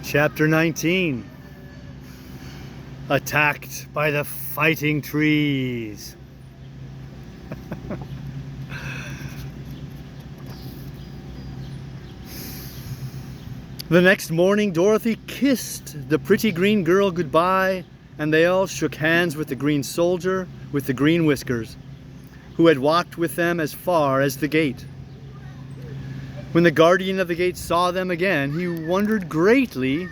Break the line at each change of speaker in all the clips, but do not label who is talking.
Chapter 19. Attacked by the fighting trees. The next morning, Dorothy kissed the pretty green girl goodbye, and they all shook hands with the green soldier with the green whiskers, who had walked with them as far as the gate. When the guardian of the gate saw them again, he wondered greatly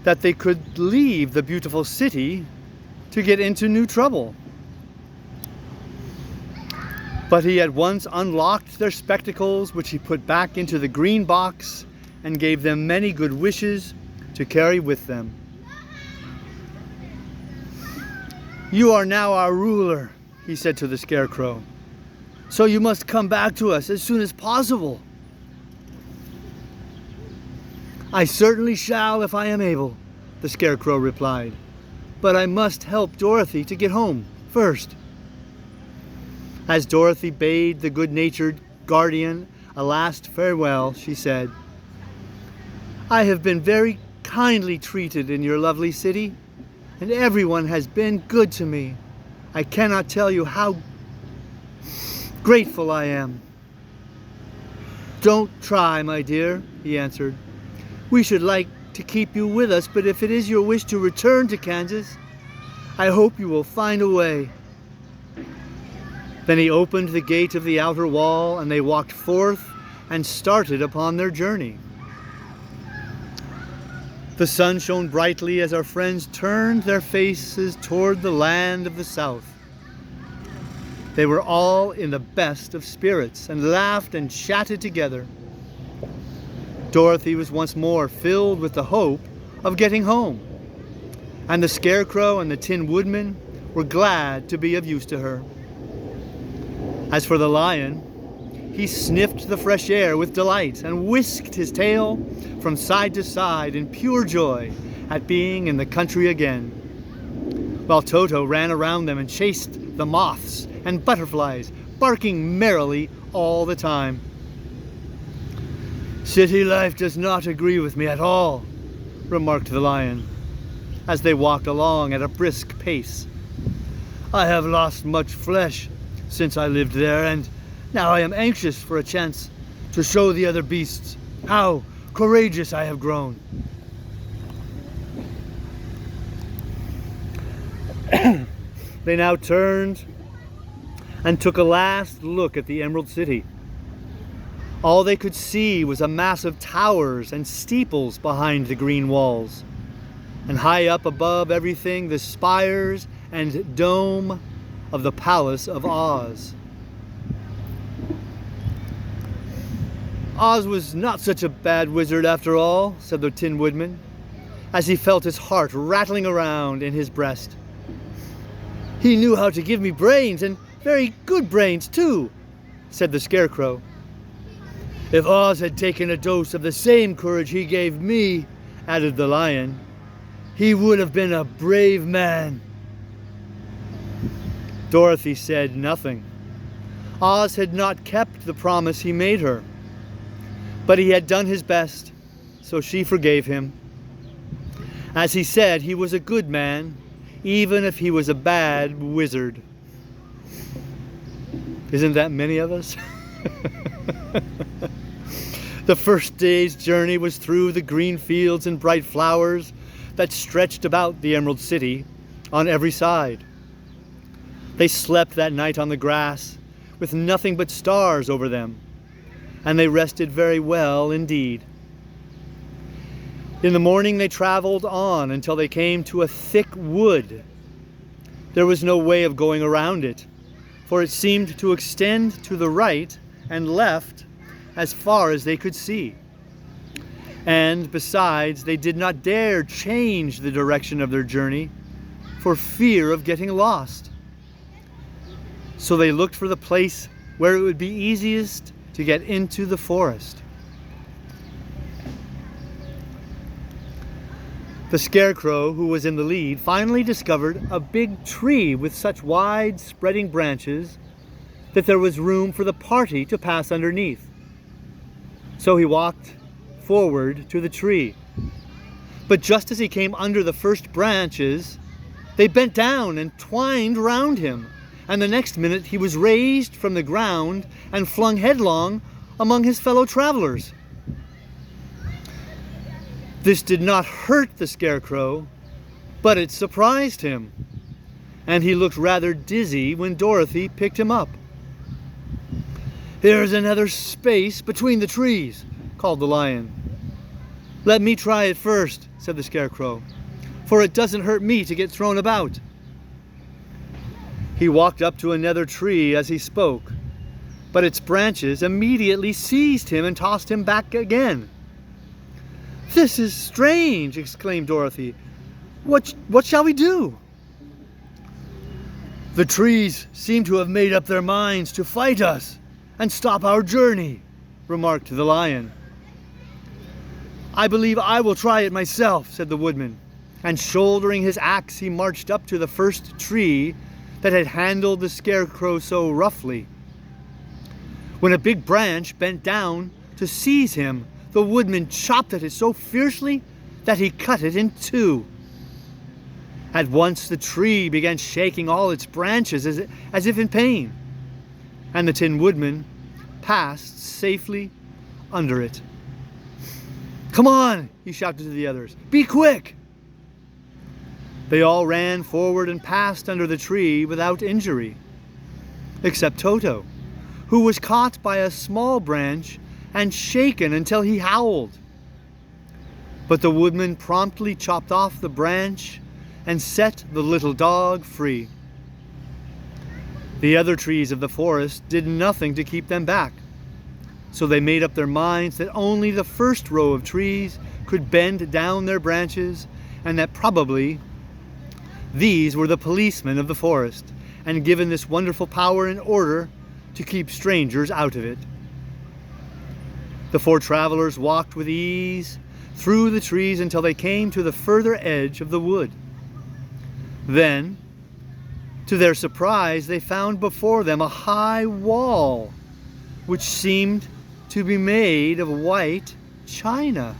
that they could leave the beautiful city to get into new trouble. But he at once unlocked their spectacles, which he put back into the green box, and gave them many good wishes to carry with them. "You are now our ruler," he said to the Scarecrow, "so you must come back to us as soon as possible." "I certainly shall if I am able," the Scarecrow replied, "but I must help Dorothy to get home first." As Dorothy bade the good-natured guardian a last farewell, she said, "I have been very kindly treated in your lovely city, and everyone has been good to me. I cannot tell you how grateful I am." "Don't try, my dear," he answered. "We should like to keep you with us, but if it is your wish to return to Kansas, I hope you will find a way." Then he opened the gate of the outer wall, and they walked forth and started upon their journey. The sun shone brightly as our friends turned their faces toward the land of the South. They were all in the best of spirits and laughed and chatted together. Dorothy was once more filled with the hope of getting home, and the Scarecrow and the Tin Woodman were glad to be of use to her. As for the lion, he sniffed the fresh air with delight and whisked his tail from side to side in pure joy at being in the country again, while Toto ran around them and chased the moths and butterflies, barking merrily all the time. "City life does not agree with me at all," remarked the lion, as they walked along at a brisk pace. "I have lost much flesh since I lived there, and now I am anxious for a chance to show the other beasts how courageous I have grown." They now turned and took a last look at the Emerald City. All they could see was a mass of towers and steeples behind the green walls, and high up above everything the spires and dome of the Palace of Oz. "Oz was not such a bad wizard after all," said the Tin Woodman, as he felt his heart rattling around in his breast. "He knew how to give me brains, and very good brains too," said the Scarecrow. "If Oz had taken a dose of the same courage he gave me," added the lion, "he would have been a brave man." Dorothy said nothing. Oz had not kept the promise he made her, but he had done his best, so she forgave him. As he said, he was a good man, even if he was a bad wizard. Isn't that many of us? The first day's journey was through the green fields and bright flowers that stretched about the Emerald City on every side. They slept that night on the grass with nothing but stars over them, and they rested very well indeed. In the morning they traveled on until they came to a thick wood. There was no way of going around it, for it seemed to extend to the right and left as far as they could see. And besides, they did not dare change the direction of their journey for fear of getting lost. So they looked for the place where it would be easiest to get into the forest. The Scarecrow, who was in the lead, finally discovered a big tree with such wide spreading branches that there was room for the party to pass underneath. So he walked forward to the tree. But just as he came under the first branches, they bent down and twined round him, and the next minute he was raised from the ground and flung headlong among his fellow travelers. This did not hurt the Scarecrow, but it surprised him, and he looked rather dizzy when Dorothy picked him up. "There's another space between the trees," called the Lion. "Let me try it first," said the Scarecrow, "for it doesn't hurt me to get thrown about." He walked up to another tree as he spoke, but its branches immediately seized him and tossed him back again. "This is strange," exclaimed Dorothy. What shall we do?" "The trees seem to have made up their minds to fight us and stop our journey," remarked the Lion. "I believe I will try it myself," said the Woodman, and shouldering his axe he marched up to the first tree that had handled the Scarecrow so roughly. When a big branch bent down to seize him, the Woodman chopped at it so fiercely that he cut it in two. At once the tree began shaking all its branches as if in pain, and the Tin Woodman passed safely under it. "Come on," he shouted to the others. "Be quick!" They all ran forward and passed under the tree without injury, except Toto, who was caught by a small branch and shaken until he howled. But the Woodman promptly chopped off the branch and set the little dog free. The other trees of the forest did nothing to keep them back, so they made up their minds that only the first row of trees could bend down their branches, and that probably these were the policemen of the forest, and given this wonderful power in order to keep strangers out of it. The four travelers walked with ease through the trees until they came to the further edge of the wood. Then, to their surprise, they found before them a high wall, which seemed to be made of white china.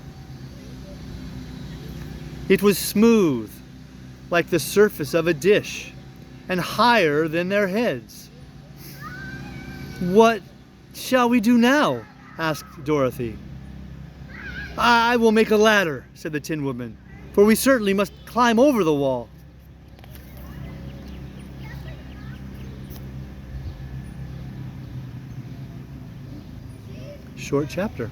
It was smooth, like the surface of a dish, and higher than their heads. "What shall we do now?" asked Dorothy. "I will make a ladder," said the Tin Woodman, "for we certainly must climb over the wall." Short chapter.